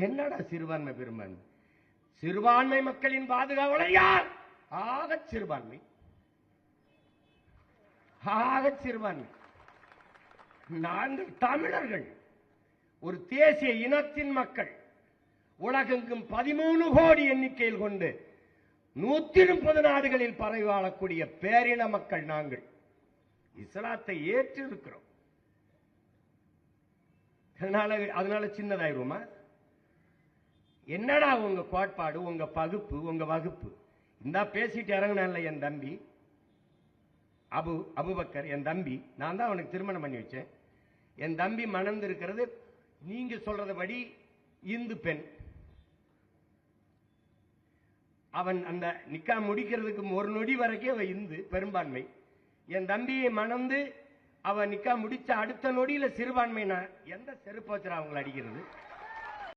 என்னடா சிறுபான்மை பெரும்பான்மை? சிறுபான்மை மக்களின் பாதுகாவலர் யார்? ஆகச் சிறுபான்மை. சிறுபான்மை நாங்கள் தமிழர்கள், ஒரு தேசிய இனத்தின் மக்கள், உலகெங்கும் 13 கோடி எண்ணிக்கையில் கொண்டு 130 நாடுகளில் பரவி வாழக்கூடிய பேரின மக்கள் நாங்கள். இஸ்லாத்தை ஏற்று இருக்கிறோம். அதனால சின்னதாயிருமா? என்னடா உங்க கோட்பாடு, உங்க பகுப்பு, உங்க வகுப்பு? இந்த பேசிட்டு இறங்கினான்ல என் தம்பி அபுபக்கர், என் தம்பி, நான் தான் அவனுக்கு திருமணம் பண்ணி வச்சேன். என் தம்பி மணந்து இருக்கிறது நீங்க சொல்றபடி இந்து பெண். அவன் அந்த நிக்கா முடிக்கிறதுக்கு ஒரு நொடி வரைக்கும் அவன் இந்து பெரும்பான்மை. என் தம்பியை மணந்து அவன் நிக்கா முடிச்ச அடுத்த நொடியில சிறுபான்மை. நான் எந்த செருப்பு வச்சுறா அவங்களை அடிக்கிறது?